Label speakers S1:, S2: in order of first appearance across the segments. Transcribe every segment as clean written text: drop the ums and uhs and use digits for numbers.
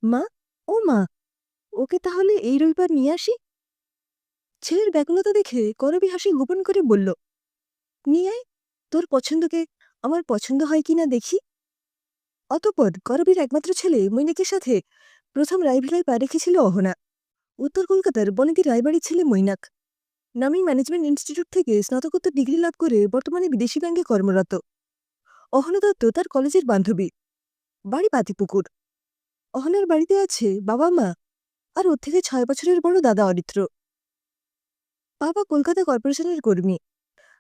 S1: মা, ও মা, ওকে তাহলে এই রবিবার নিয়ে আসি? ছেলের ব্যাকুলতা দেখে করবী হাসি গোপন করে বলল, নিয়ে আয়, তোর পছন্দকে আমার পছন্দ হয় কিনা দেখি। অতঃপর করবীর একমাত্র ছেলে মৈনাকের সাথে প্রথম রায়ভিলায় পা রেখেছিল অহনা। উত্তর কলকাতার বনেদি রায়বাড়ির ছেলে মৈনাক নামী ম্যানেজমেন্ট ইনস্টিটিউট থেকে স্নাতকোত্তর ডিগ্রি লাভ করে বর্তমানে বিদেশি ব্যাংকে কর্মরত। অহনা দত্ত তার কলেজের বান্ধবী। বাড়ি পাতিপুকুর। অহনার বাড়িতে আছে বাবা মা আর ওর থেকে 6 বছরের বড় দাদা অরিত্র। বাবা কলকাতা কর্পোরেশনের কর্মী।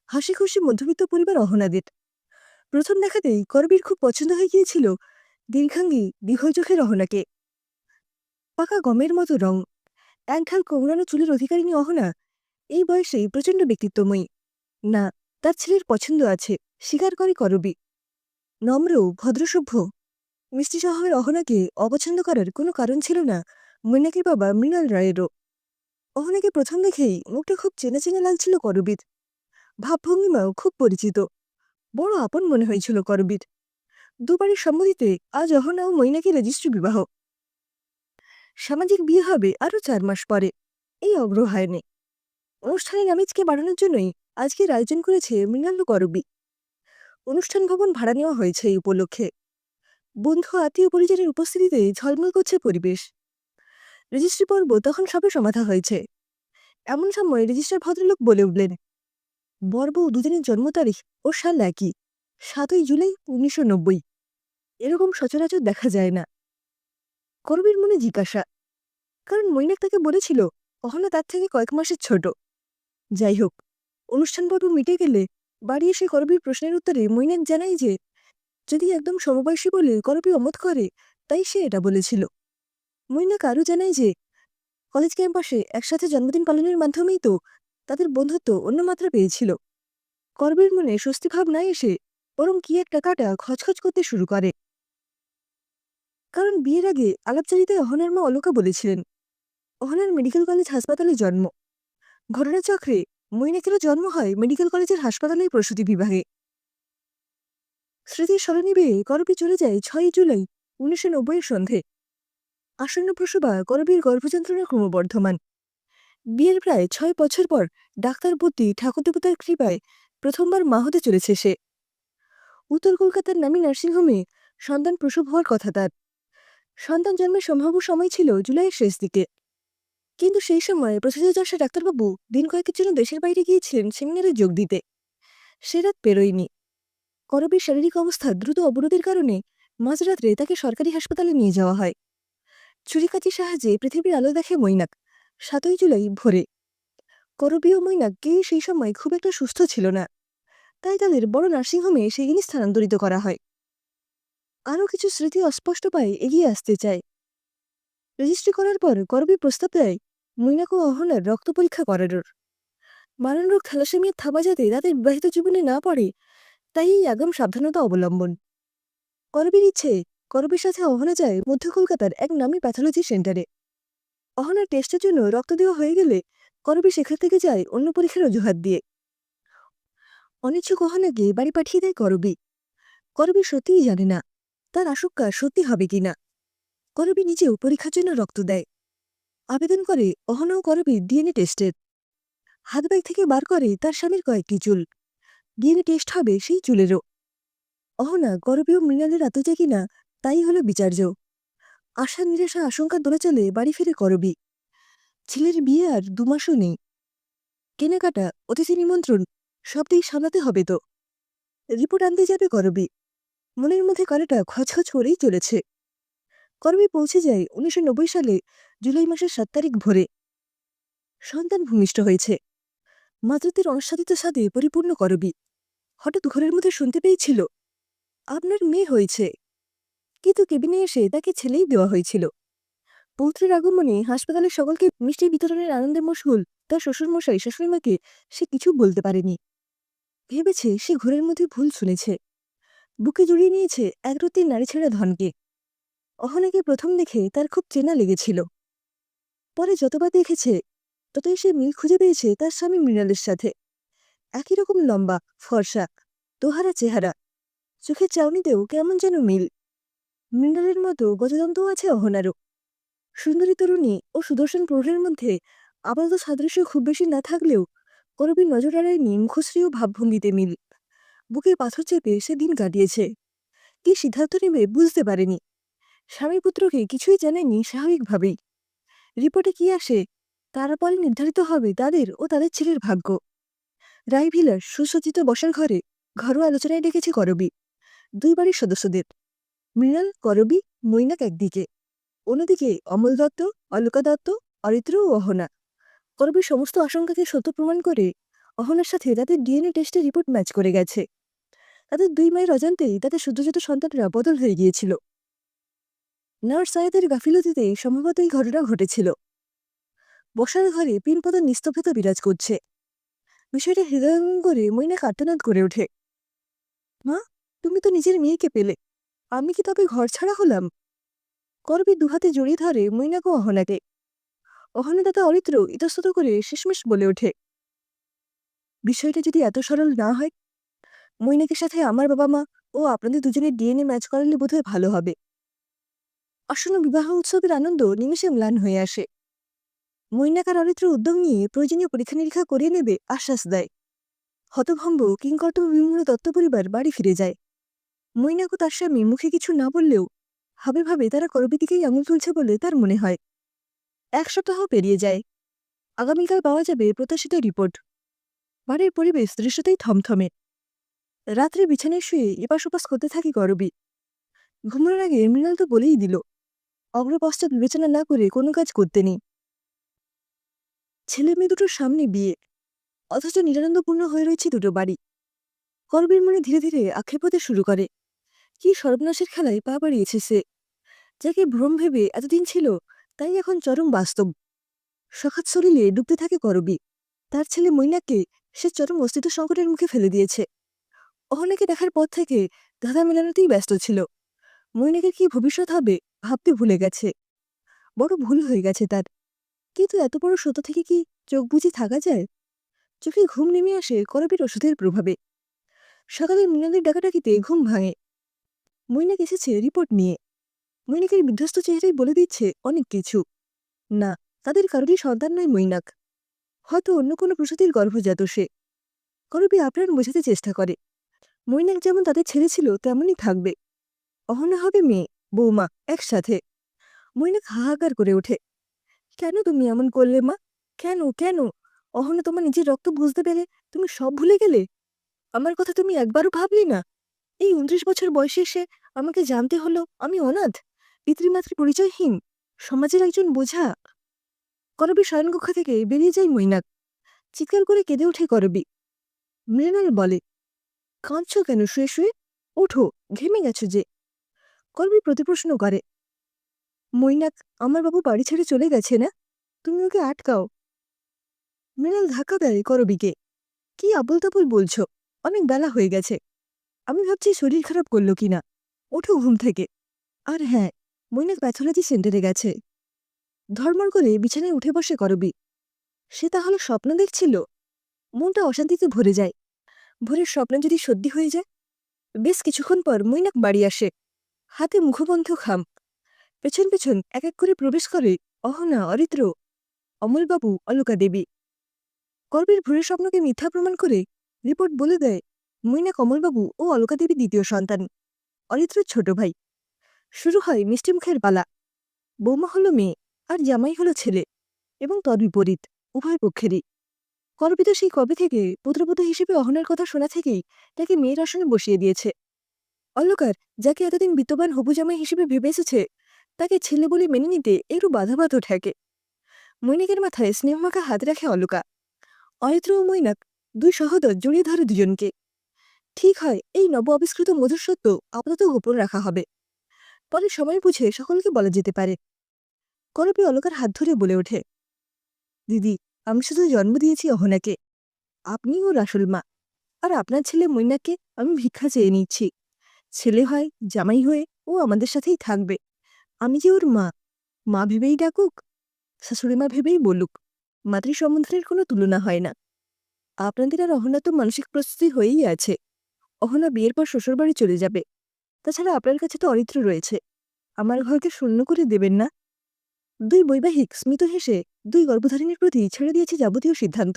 S1: হাসি খুশি মধ্যবিত্ত পরিবার অহনাদের। প্রথম দেখাতেই করবীর খুব পছন্দ হয়ে গিয়েছিল দীর্ঘাঙ্গী দীর্ঘ চোখের অহনাকে। পাকা গমের মতো রং, একঢাল কোমড়ানো চুলের অধিকারিণী অহনা এই বয়সেই প্রচণ্ড ব্যক্তিত্বময়ী। না, তার ছেলের পছন্দ আছে, স্বীকার করে করবী। নম্র, ভদ্রসভ্য, মিষ্টি স্বভাবের অহনাকে অপছন্দ করার কোনো কারণ ছিল না মৈনাকের বাবা মৃণাল রায়েরও। অহনাকে প্রথম দেখেই মুখটা খুব চেনা চেনা লাগছিল করবীর। ভাবভঙ্গিমাও খুব পরিচিত। বড় আপন মনে হয়েছিল করবীর। দুবারের সম্মতিতে আজ অহনা ও মৈনাকের রেজিস্ট্রি বিবাহ। সামাজিক বিয়ে হবে আরও 4 মাস পরে, এই অগ্রহায়ণে। অনুষ্ঠানের আমেজকে বাড়ানোর জন্যই আজকের আয়োজন করেছে মৃণাল ও করবী। অনুষ্ঠান ভবন ভাড়া নেওয়া হয়েছে এই উপলক্ষে। বন্ধু আত্মীয় পরিজনের উপস্থিতিতে ঝলমল করছে পরিবেশ। রেজিস্ট্রি পর্ব তখন সবে সমাধা হয়েছে। এমন সময় রেজিস্ট্রার ভদ্রলোক বলে উঠলেন, বর-বউ দুজনের জন্ম তারিখ ও সাল একই, 7ই জুলাই 1990। এরকম সচরাচর দেখা যায় না। করবীর মনে জিজ্ঞাসা, কারণ মৈনাক তাকে বলেছিল অহনা তার থেকে কয়েক মাসের ছোট। যাই হোক, অনুষ্ঠান পর্ব মিটে গেলে বাড়ি এসে করবীর প্রশ্নের উত্তরে মৈনাক জানায় যে যদি একদম সমবয়সী বলে করবী অমত করে, তাই সে এটা বলেছিল। মৈনাক আরও জানায় যে কলেজ ক্যাম্পাসে একসাথে জন্মদিন পালনের মাধ্যমেই তো তাদের বন্ধুত্ব অন্য মাত্রা পেয়েছিল। করবীর মনে স্বস্তি ভাব না এসে বরং কি একটা কাটা খচখচ করতে শুরু করে। কারণ বিয়ের আগে আলাপচারিতায় অহনার মা অলকা বলেছিলেন অহনার মেডিকেল কলেজ হাসপাতালে জন্ম। ঘটনাচক্রে মৈনাকেরও জন্ম হয় মেডিকেল কলেজের হাসপাতালের প্রসূতি বিভাগে। স্মৃতির স্মরণে বেয়ে করবী চলে যায় 6ই জুলাই 1990 সন্ধে। আসন্ন প্রসবা করবীর গর্ভযন্ত্রণা ক্রমবর্ধমান। বিয়ের প্রায় 6 বছর পর ডাক্তার বুদ্ধি ঠাকুরদেবতার কৃপায় প্রথমবার মা হতে চলেছে সে। উত্তর কলকাতার নামী নার্সিংহোমে সন্তান প্রসব হওয়ার কথা তার। সন্তান জন্মের সম্ভাব্য সময় ছিল জুলাইয়ের শেষ দিকে। কিন্তু সেই সময় প্রথিতযশা ডাক্তারবাবু দিন কয়েকের জন্য দেশের বাইরে গিয়েছিলেন সেমিনারে যোগ দিতে। সে রাত পেরোয়নি। করবীর শারীরিক অবস্থা দ্রুত অবরোধের কারণে মাঝরাত্রে তাকে সরকারি হাসপাতালে নিয়ে যাওয়া হয়। ছুরিকাচির সাহায্যে পৃথিবীর আলো দেখে মৈনাক 7ই জুলাই ভোরে। করবী ও মৈনাক কেউই সেই সময় খুব একটা সুস্থ ছিল না, তাই তাদের বড় নার্সিংহোমে সেদিনই স্থানান্তরিত করা হয়। আরও কিছু স্মৃতি অস্পষ্ট পায়ে এগিয়ে আসতে চায়। রেজিস্ট্রি করার পর করবী প্রস্তাব দেয় মৈনাক ও অহনার রক্ত পরীক্ষা করানোর। মারণ রোগ থ্যালাসেমিয়ার থাবা যাতে তাদের বিবাহিত জীবনে না পড়ে, তাই এই আগাম সাবধানতা অবলম্বন। করবীর ইচ্ছে করবীর সাথে অহনা যায় মধ্য কলকাতার এক নামী প্যাথোলজি সেন্টারে। অহনার টেস্টের জন্য রক্ত দেওয়া হয়ে গেলে করবী সেখান থেকে যায় অন্য পরীক্ষার অজুহাত দিয়ে। অনিচ্ছুক অহনাকে বাড়ি পাঠিয়ে দেয় করবী। করবী সত্যিই জানে না তার আশঙ্কা সত্যি হবে কিনা। করবী নিজেও পরীক্ষার জন্য রক্ত দেয়। আবেদন করে অহনা ও করবীর ডিএনএ টেস্টের। হাত ব্যাগ থেকে বার করে তার স্বামীর কয়েকটি চুল। ডিএনএ টেস্ট হবে সেই চুলেরও। অহনা করবী ও মৃণালের আত্মজা কিনা তাই হলো বিচার্য। আশা নিরাশা আশঙ্কার দোলাচলে বাড়ি ফিরে করবী। ছেলের বিয়ে আর 2 মাসও নেই। কেনাকাটা, অতিথি নিমন্ত্রণ সব দিক সামলাতে হবে তো। রিপোর্ট আনতে যাবে করবী। মনের মধ্যে কারাটা খচখচ করেই চলেছে। করবী পৌঁছে যায় 1990 সালে জুলাই মাসের 7 তারিখ ভোরে। সন্তান ভূমিষ্ঠ হয়েছে। মাতৃত্বের অনাস্বাদিত স্বাদে পরিপূর্ণ করবী। হঠাৎ ঘরের মধ্যে শুনতে পেয়েছিল, আপনার মেয়ে হয়েছে। কিন্তু কেবিনে এসে তাকে ছেলেই দেওয়া হয়েছিল। পৌত্রের আগমনে হাসপাতালের সকলকে মিষ্টি বিতরণের আনন্দে মশগুল তার শ্বশুরমশাই শাশুড়িমাকে সে কিছু বলতে পারেনি। ভেবেছে সে ঘরের মধ্যে ভুল শুনেছে। বুকে জড়িয়ে নিয়েছে একরত্তির নারীছেড়া ধনকে। অহনাকে প্রথম দেখে তার খুব চেনা লেগেছিল। পরে যতবার দেখেছে ততই সে মিল খুঁজে পেয়েছে তার স্বামী মৃণালের সাথে। একই রকম লম্বা, ফর্সা, দোহারা চেহারা, চোখের চাউনিতেও কেমন যেন মিল। মৃণালের মতো গজদন্তও আছে অহনারও। সুন্দরী তরুণী ও সুদর্শন প্রৌঢ়ের মধ্যে আপাতত সাদৃশ্য খুব বেশি না থাকলেও করবীর নজর এড়ায়নি মুখশ্রী ও ভাবভঙ্গিতে মিল। বুকে পাথর চেপে সে দিন কাটিয়েছে। কি সিদ্ধান্ত নেবে বুঝতে পারেনি। স্বামী পুত্রকে কিছুই জানায়নি স্বাভাবিকভাবেই। রিপোর্টে কি আসে তারপরে নির্ধারিত হবে তাদের ও তাদের ছেলের ভাগ্য। রায়ভিলার সুসজ্জিত বসার ঘরে ঘরোয়া আলোচনায় ডেকেছে করবী দুই বাড়ির সদস্যদের। মৃণাল, করবী, মৈনাক একদিকে, অন্যদিকে অমল দত্ত, অলকা দত্ত, অরিত্র ও অহনা। করবীর সমস্ত আশঙ্কাকে সত্য প্রমাণ করে অহনার সাথে তাদের ডিএনএ টেস্টের রিপোর্ট ম্যাচ করে গেছে। তাদের দুই মায়ের অজান্তেই তাদের সদ্যজাত সন্তানরা বদল হয়ে গিয়েছিল। নার্স সায়েদের গাফিলতিতে সম্ভবত এই ঘটনা ঘটেছিল। বসার ঘরে পিনপতার নিস্তব্ধতা বিরাজ করছে। বিষয়টা হৃদয়ঙ্গরে মৈনাক আর্তনাদ করে ওঠে। মা, তুমি তো নিজের মেয়েকে পেলে, আমি কি তবে ঘর ছাড়া হলাম? করবী দুহাতে জড়িয়ে ধরে মৈনাক ও অহনাকে। অহনা দাদা অরিত্র ইতস্তত করে শেষমেশ বলে ওঠে, বিষয়টা যদি এত সরল না হয়, মৈনাকের সাথে আমার বাবা মা ও আপনাদের দুজনের ডিএনএ ম্যাচ করালে বোধহয় ভালো হবে। আসন্ন বিবাহ উৎসবের আনন্দ নিমেষে ম্লান হয়ে আসে। মৈনাক আর অরিত্র উদ্যোগ নিয়ে প্রয়োজনীয় পরীক্ষা নিরীক্ষা করিয়ে নেবে আশ্বাস দেয়। হতভম্ব কিংকর্তব্য বিমূঢ় দত্ত পরিবার বাড়ি ফিরে যায়। মৈনাক ও তার স্বামী মুখে কিছু না বললেও ভাবে ভাবে তারা করবীর দিকেই আঙুল তুলছে বলে তার মনে হয়। 1 সপ্তাহ পেরিয়ে যায়। আগামীকাল পাওয়া যাবে প্রত্যাশিত রিপোর্ট। বাড়ির পরিবেশ দৃশ্যতেই থমথমে। রাত্রে বিছানায় শুয়ে এপাশ ওপাশ করতে থাকে করবী। ঘুমানোর আগে মৃণাল তো বলেই দিল, অগ্রপশ্চাৎ বিবেচনা না করে কোনো কাজ করতে নেই। ছেলে মেয়ে দুটোর সামনে বিয়ে, অথচ নিরানন্দপূর্ণ হয়ে রয়েছে দুটো বাড়ি। করবীর মনে ধীরে ধীরে আক্ষেপ হতে শুরু করে। কি সর্বনাশের খেলায় পা বাড়িয়েছে সে। যাকে ভ্রম ভেবে এতদিন ছিল, তাই এখন চরম বাস্তব। সখাত শরীরে ডুবতে থাকে করবী। তার ছেলে মৈনাককে সে চরম অস্তিত্ব সংকটের মুখে ফেলে দিয়েছে। অহনাকে দেখার পর থেকে ধাঁধা মেলানোতেই ব্যস্ত ছিল। মৈনাকের কি ভবিষ্যৎ হবে ভাবতে ভুলে গেছে। বড় ভুল হয়ে গেছে তার। কিন্তু এত বড় সত্য থেকে কি চোখ বুঝে থাকা যায়? চোখে ঘুম নেমে আসে করবীর ওষুধের প্রভাবে। সকালে মৃণালের ডাকাডাকিতে ঘুম ভাঙে। মৈনাক এসেছে রিপোর্ট নিয়ে। মৈনাকের বিধ্বস্ত চেহারাই বলে দিচ্ছে অনেক কিছু। না, তাদের কারোরই সন্তান নয় মৈনাক। হয়তো অন্য কোনো প্রসূতির গর্ভজাত সে। করবী আপ্রাণ বোঝাতে চেষ্টা করে, মৈনাক যেমন তাদের ছেলে ছিল তেমনই থাকবে। অহনা হবে মেয়ে, বৌমা একসাথে। মৈনাক হাহাকার করে ওঠে, কেন তুমি এমন করলে মা? কেন কেন? অহনা তোমার নিজের রক্ত বুঝতে পেরে তুমি সব ভুলে গেলে? আমার কথা তুমি একবারও ভাবলি না? এই 29 বছর বয়সে এসে আমাকে জানতে হলো আমি অনাথ, পিতৃমাতৃ পরিচয়হীন, সমাজের একজন বোঝা। করবী শয়নকক্ষ থেকে বেরিয়ে যায় মৈনাক। চিৎকার করে কেঁদে ওঠে করবী। মৃণাল বলে, কাঁদছ কেন শুয়ে শুয়ে? ওঠো, ঘেমে গেছো যে। করবী প্রতিপ্রশ্ন করে, মৈনাক, আমার বাবু বাড়ি ছেড়ে চলে গেছে না? তুমি ওকে আটকাও। মৃণাল ধাক্কা দেয় করবীকে। কি আবল তাবল বলছো? অনেক বেলা হয়ে গেছে। আমি ভাবছি শরীর খারাপ করলো কিনা। ওঠো ঘুম থেকে। আর হ্যাঁ, মৈনাক প্যাথোলজি সেন্টারে গেছে। ধর্মর করে বিছানায় উঠে বসে করবী। সে তাহলে স্বপ্ন দেখছিল? মনটা অশান্তিতে ভরে যায়। ভোরের স্বপ্ন যদি সত্যি হয়ে যায়? বেশ কিছুক্ষণ পর মৈনাক বাড়ি আসে, হাতে মুখবন্ধ খাম। পেছন পেছন এক এক করে প্রবেশ করে অহনা, অরিত্র, অমলবাবু, অলকা দেবী। করবীর ভোরের স্বপ্নকে মিথ্যা প্রমাণ করে রিপোর্ট বলে দেয় মৈনাক অমলবাবু ও অলকা দেবী দ্বিতীয় সন্তান, অরিত্রর ছোট ভাই। শুরু হয় মিষ্টিমুখের পালা। বৌমা হলো মেয়ে আর জামাই হলো ছেলে, এবং তদ্বিপরীত উভয় পক্ষেরই। করবী তো সেই কবে থেকে পুত্রবধূ হিসেবে অহনার কথা শোনা থেকেই তাকে মেয়ের আসনে বসিয়ে দিয়েছে। অলকার, যাকে এতদিন বিত্তবান হবু জামাই হিসেবে ভেবে এসেছে, তাকে ছেলে বলে মেনে নিতে একটু বাধাবাধ ঠেকে। মৈনাকের মাথায় স্নেহমাখা হাত রাখে অলকা। অরিত্র ও মৈনাক দুই সহোদর জড়িয়ে ধরে দুজনকে। ঠিক হয় এই নব আবিষ্কৃত মধুর সত্য আপাতত গোপন রাখা হবে, পরে সময় বুঝে সকলকে বলা যেতে পারে। করবী অলকার হাত ধরে বলে ওঠে, দিদি, আমি শুধু জন্ম দিয়েছি অহনাকে। আপনি ওর আসল মা। আর আপনার ছেলে মৈনাককে আমি ভিক্ষা চেয়ে নিচ্ছি। ছেলে হয়, জামাই হয়ে ও আমাদের সাথেই থাকবে। আমি যে ওর মা, মা ভেবেই ডাকুক, শাশুড়িমা ভেবেই বলুক, মাতৃ সম্বন্ধের কোনো তুলনা হয় না। আপনাদের আর অহনা তো মানসিক প্রস্তুতি হয়েই আছে। অহনা বিয়ের পর শ্বশুরবাড়ি চলে যাবে। তাছাড়া আপনার কাছে তো অরিত্র রয়েছে। আমার ঘরকে শূন্য করে দেবেন না? দুই বৈবাহিক স্মিত হেসে দুই গর্ভধারিণীর প্রতি ছেড়ে দিয়েছে যাবতীয় সিদ্ধান্ত।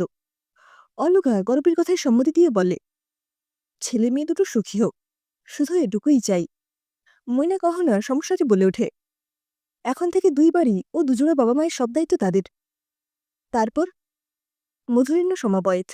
S1: অলকা গর্বের কথায় সম্মতি দিয়ে বলে, ছেলে মেয়ে দুটো সুখী হোক, শুধু এটুকুই চাই। মৈনা গহনা সমস্যাটি বলে ওঠে, এখন থেকে দুই বাড়ি ও দুজোড়া বাবা মায়ের সব দায়িত্ব তাদের। তারপর মধুরিণ্য সমাবয়েত।